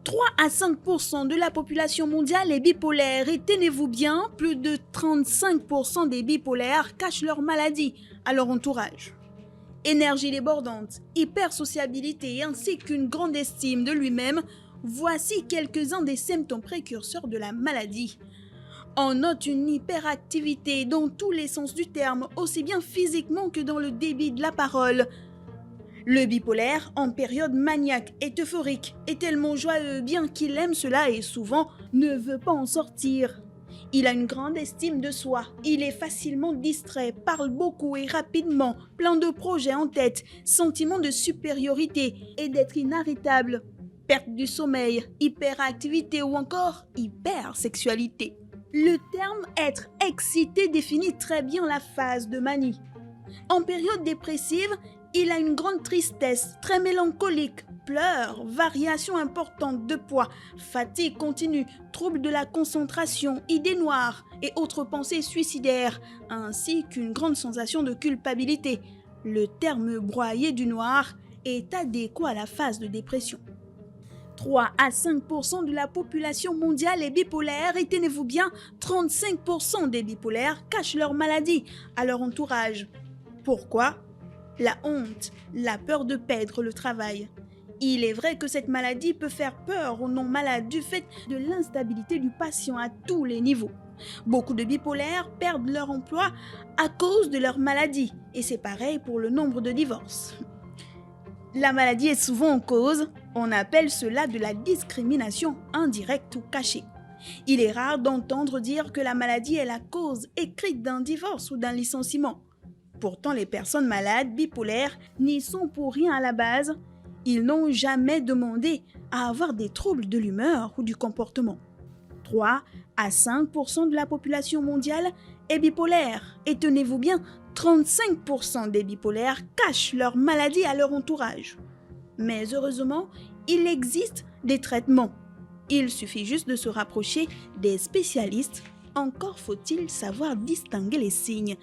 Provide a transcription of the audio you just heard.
3 à 5% de la population mondiale est bipolaire et tenez-vous bien, plus de 35% des bipolaires cachent leur maladie à leur entourage. Énergie débordante, hypersociabilité ainsi qu'une grande estime de lui-même, voici quelques-uns des symptômes précurseurs de la maladie. On note une hyperactivité dans tous les sens du terme, aussi bien physiquement que dans le débit de la parole. Le bipolaire, en période maniaque, est euphorique, est tellement joyeux bien qu'il aime cela et souvent ne veut pas en sortir. Il a une grande estime de soi, il est facilement distrait, parle beaucoup et rapidement, plein de projets en tête, sentiment de supériorité et d'être inarrêtable, perte du sommeil, hyperactivité ou encore hypersexualité. Le terme être excité définit très bien la phase de manie. En période dépressive, il a une grande tristesse, très mélancolique, pleurs, variations importantes de poids, fatigue continue, troubles de la concentration, idées noires et autres pensées suicidaires, ainsi qu'une grande sensation de culpabilité. Le terme broyé du noir est adéquat à la phase de dépression. 3 à 5% de la population mondiale est bipolaire et tenez-vous bien, 35% des bipolaires cachent leur maladie à leur entourage. Pourquoi ? La honte, la peur de perdre le travail. Il est vrai que cette maladie peut faire peur aux non-malades du fait de l'instabilité du patient à tous les niveaux. Beaucoup de bipolaires perdent leur emploi à cause de leur maladie et c'est pareil pour le nombre de divorces. La maladie est souvent en cause, on appelle cela de la discrimination indirecte ou cachée. Il est rare d'entendre dire que la maladie est la cause écrite d'un divorce ou d'un licenciement. Pourtant, les personnes malades bipolaires n'y sont pour rien à la base. Ils n'ont jamais demandé à avoir des troubles de l'humeur ou du comportement. 3 à 5% de la population mondiale est bipolaire. Et tenez-vous bien, 35% des bipolaires cachent leur maladie à leur entourage. Mais heureusement, il existe des traitements. Il suffit juste de se rapprocher des spécialistes. Encore faut-il savoir distinguer les signes.